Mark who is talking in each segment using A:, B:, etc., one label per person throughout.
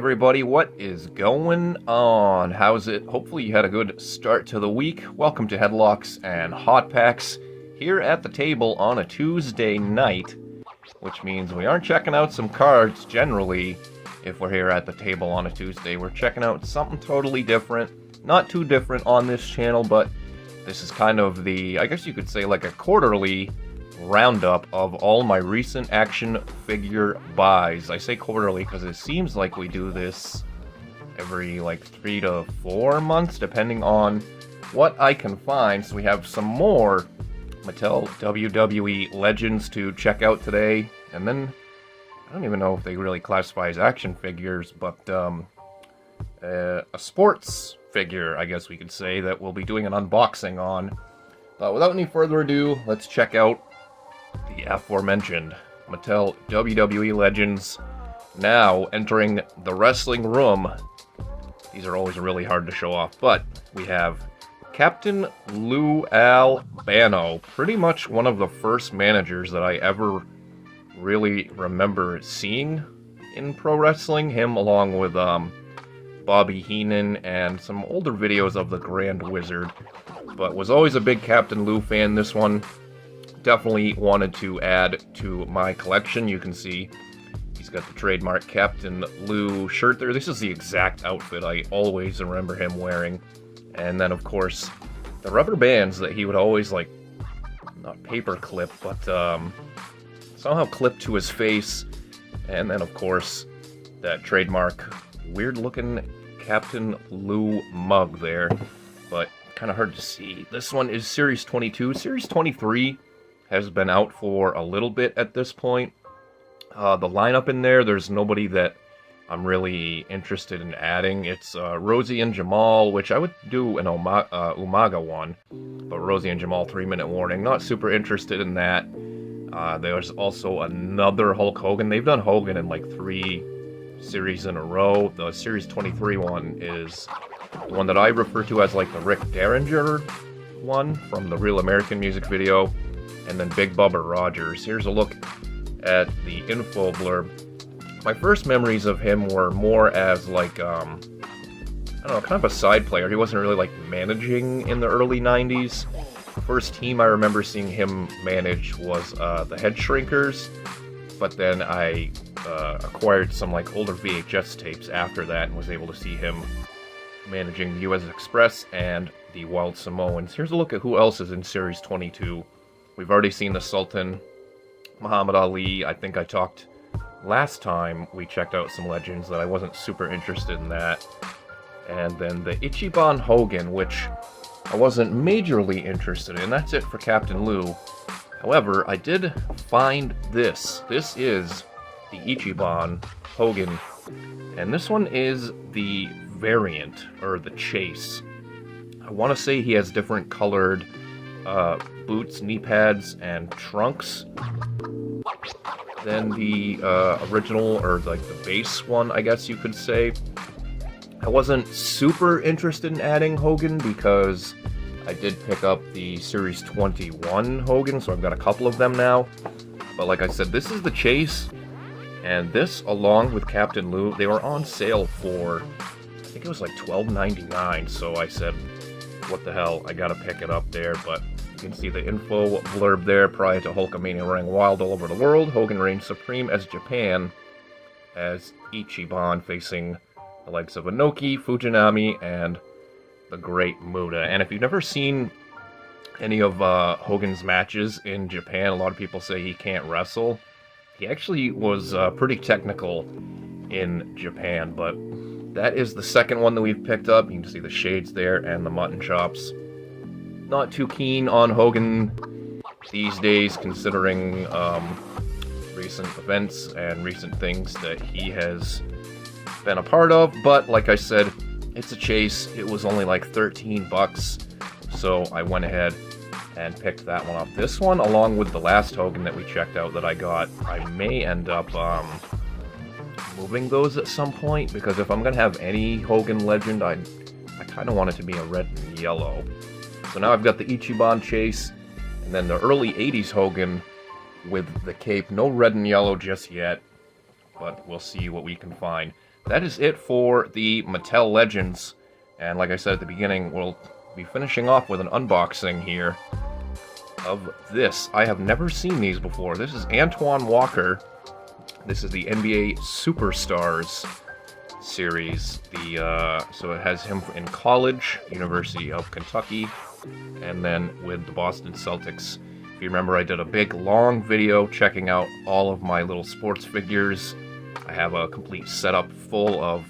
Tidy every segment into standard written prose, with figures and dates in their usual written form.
A: everybody, what is going on? How's it? Hopefully you had a good start to the week. Welcome to Headlocks and Hot Packs here at the table on a Tuesday night, which means we aren't checking out some cards generally. If we're here at the table on a Tuesday, we're checking out something totally different. Not too different on this channel, but this is kind of the, I guess you could say, like a quarterly roundup of all my recent action figure buys. I say quarterly because it seems like we do this every like 3 to 4 months, depending on what I can find. So we have some more Mattel WWE Legends to check out today, and then I don't even know if they really classify as action figures, but a sports figure, I guess we could say, that we'll be doing an unboxing on. But without any further ado, let's check out the aforementioned Mattel WWE Legends. Now entering the wrestling room. These are always really hard to show off, but we have Captain Lou Albano. Pretty much one of the first managers that I ever really remember seeing in pro wrestling. Him along with Bobby Heenan and some older videos of the Grand Wizard. But was always a big Captain Lou fan. This one definitely wanted to add to my collection. You can see he's got the trademark Captain Lou shirt there. This is the exact outfit I always remember him wearing. And then, of course, the rubber bands that he would always, like, not paper clip, but somehow clip to his face. And then, of course, that trademark weird-looking Captain Lou mug there. But kind of hard to see. This one is Series 22. Series 23 has been out for a little bit at this point. The lineup in there, there's nobody that I'm really interested in adding. It's Rosie and Jamal, which I would do an Umaga one, but Rosie and Jamal 3-minute warning. Not super interested in that. There's also another Hulk Hogan. They've done Hogan in like 3 series in a row. The Series 23 one is the one that I refer to as like the Rick Derringer one from the Real American music video. And then Big Bubba Rogers. Here's a look at the info blurb. My first memories of him were more as like, I don't know, kind of a side player. He wasn't really like managing in the early 90s. The first team I remember seeing him manage was the Head Shrinkers. But then I acquired some like older VHS tapes after that and was able to see him managing the US Express and the Wild Samoans. Here's a look at who else is in Series 22. We've already seen the Sultan, Muhammad Ali. I think I talked last time we checked out some Legends that I wasn't super interested in that. And then the Ichiban Hogan, which I wasn't majorly interested in. That's it for Captain Lou. However, I did find this. This is the Ichiban Hogan. And this one is the variant, or the chase. I want to say he has different colored boots, knee pads, and trunks than the original, or like the base one, I guess you could say. I wasn't super interested in adding Hogan because I did pick up the Series 21 Hogan, so I've got a couple of them now. But like I said, this is the chase, and this, along with Captain Lou, they were on sale for, I think it was like $12.99, so I said, what the hell, I gotta pick it up there. But you can see the info blurb there. Prior to Hulkamania running wild all over the world, Hogan reigned supreme as Japan, as Ichiban facing the likes of Inoki, Fujinami, and the Great Muta. And if you've never seen any of Hogan's matches in Japan, a lot of people say he can't wrestle. He actually was pretty technical in Japan, but that is the second one that we've picked up. You can see the shades there and the mutton chops. Not too keen on Hogan these days, considering recent events and recent things that he has been a part of. But like I said, it's a chase. It was only like 13 bucks, so I went ahead and picked that one up. This one, along with the last Hogan that we checked out that I got, I may end up moving those at some point, because if I'm gonna have any Hogan Legend, I kind of want it to be a red and yellow. So now I've got the Ichiban chase, and then the early 80s Hogan with the cape. No red and yellow just yet, but we'll see what we can find. that is it for the Mattel Legends. And like I said at the beginning, we'll be finishing off with an unboxing here of this. I have never seen these before. This is Antoine Walker. This is the NBA Superstars series. So it has him in college, University of Kentucky, and then with the Boston Celtics. If you remember, I did a big, long video checking out all of my little sports figures. I have a complete setup full of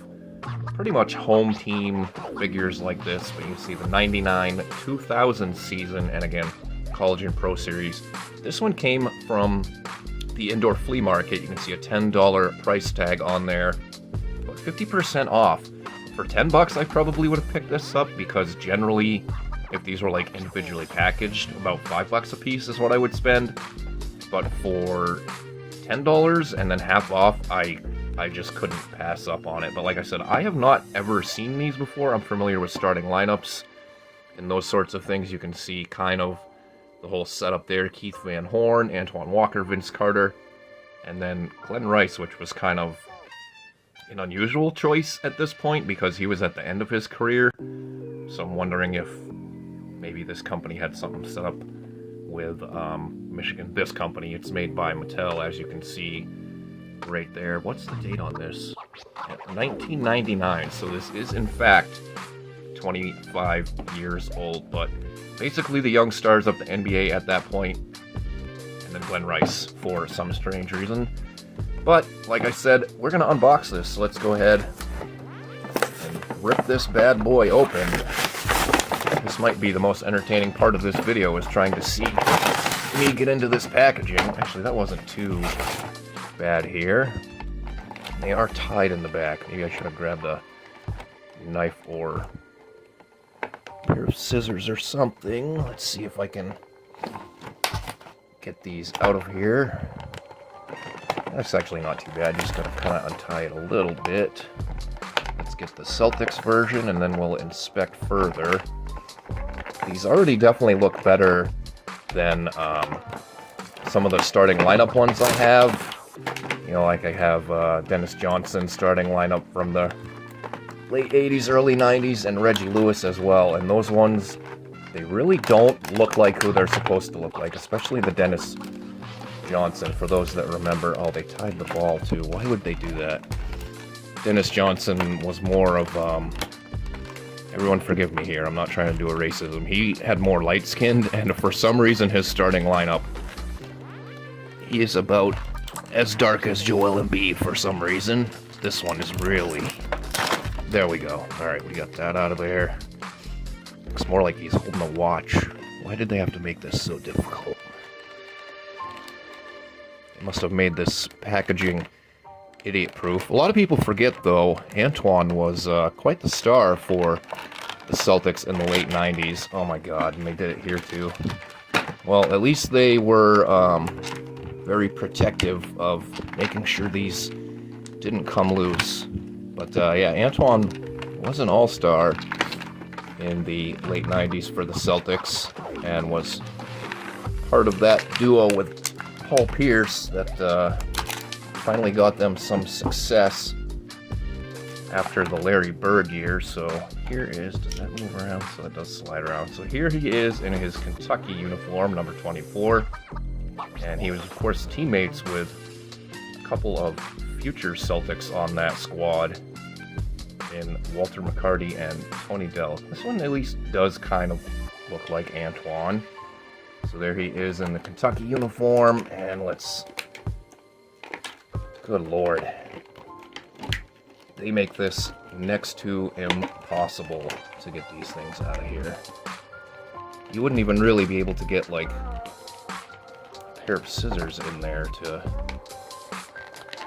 A: pretty much home team figures like this, but you can see the 99-2000 season, and again, college and pro series. This one came from the indoor flea market. You can see a $10 price tag on there, but 50% off. For $10, I probably would have picked this up, because generally, if these were like individually packaged, about $5 a piece is what I would spend. But for $10 and then half off, I just couldn't pass up on it. But like I said, I have not ever seen these before. I'm familiar with starting lineups and those sorts of things. You can see kind of the whole setup there. Keith Van Horn, Antoine Walker, Vince Carter, and then Glenn Rice, which was kind of an unusual choice at this point because he was at the end of his career. So I'm wondering if maybe this company had something set up with Michigan. This company, it's made by Mattel, as you can see right there. What's the date on this? 1999. So this is in fact 25 years old. But basically the young stars of the NBA at that point, and then Glenn Rice for some strange reason. But like I said, we're gonna unbox this. So let's go ahead and rip this bad boy open. This might be the most entertaining part of this video, is trying to see me get into this packaging. Actually, that wasn't too bad here. They are tied in the back. Maybe I should have grabbed a knife or a pair of scissors or something. Let's see if I can get these out of here. That's actually not too bad. Just gotta kind of untie it a little bit. Let's get the Celtics version and then we'll inspect further. These already definitely look better than some of the starting lineup ones I have. You know, like I have Dennis Johnson starting lineup from the late 80s, early 90s, and Reggie Lewis as well. And those ones, they really don't look like who they're supposed to look like, especially the Dennis Johnson. For those that remember, oh, they tied the ball too. Why would they do that? Dennis Johnson was more of, everyone forgive me here, I'm not trying to do a racism. He had more light-skinned, and for some reason his starting lineup, he is about as dark as Joel Embiid for some reason. This one is really... There we go. Alright, we got that out of there. Looks more like he's holding a watch. Why did they have to make this so difficult? They must have made this packaging idiot-proof. A lot of people forget, though, Antoine was quite the star for the Celtics in the late 90s. Oh my god, and they did it here too. Well, at least they were very protective of making sure these didn't come loose. But yeah, Antoine was an all-star in the late 90s for the Celtics and was part of that duo with Paul Pierce that finally got them some success after the Larry Bird year. So here is, does that move around? So it does slide around. So here he is in his Kentucky uniform, number 24. And he was, of course, teammates with a couple of future Celtics on that squad in Walter McCarty and Tony Dell. This one at least does kind of look like Antoine. So there he is in the Kentucky uniform, and let's... Good lord. They make this next to impossible to get these things out of here. You wouldn't even really be able to get, like, a pair of scissors in there to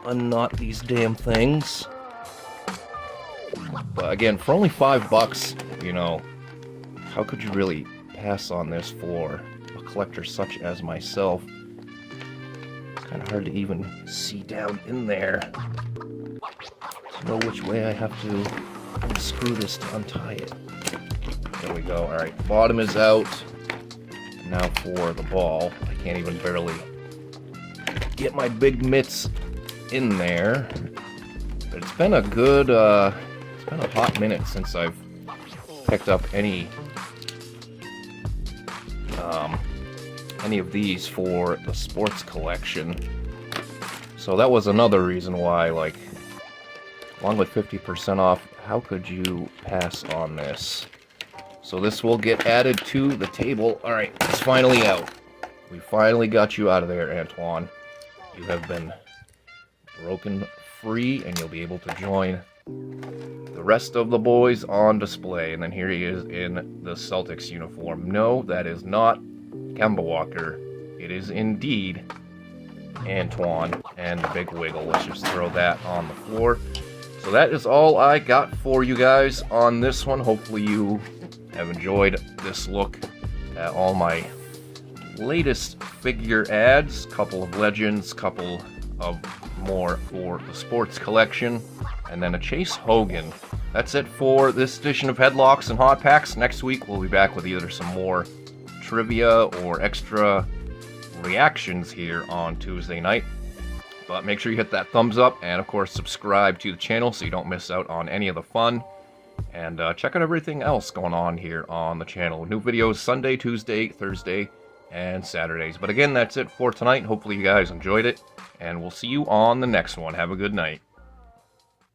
A: unknot these damn things. But again, for only $5, you know, how could you really pass on this for a collector such as myself? It's kind of hard to even see down in there to know which way I have to screw this to untie it. There we go. Alright, bottom is out. Now for the ball. I can't even barely get my big mitts in there. But it's been a good, it's been a hot minute since I've picked up any of these for the sports collection. So that was another reason why, like, along with 50% off, how could you pass on this? So this will get added to the table. Alright, it's finally out. We finally got you out of there, Antoine. You have been broken free, and you'll be able to join the rest of the boys on display. And then here he is in the Celtics uniform. No, that is not Kemba Walker. It is indeed Antoine and the Big Wiggle. Let's just throw that on the floor. So that is all I got for you guys on this one. Hopefully you have enjoyed this look at all my latest figure ads. Couple of Legends, couple of more for the sports collection, and then a Chase Hogan. That's it for this edition of Headlocks and Hot Packs. Next week we'll be back with either some more trivia or extra reactions here on Tuesday night. But make sure you hit that thumbs up, and of course subscribe to the channel so you don't miss out on any of the fun. And check out everything else going on here on the channel. New videos Sunday, Tuesday, Thursday, and Saturdays. But again, that's it for tonight. Hopefully you guys enjoyed it, and we'll see you on the next one. Have a good night.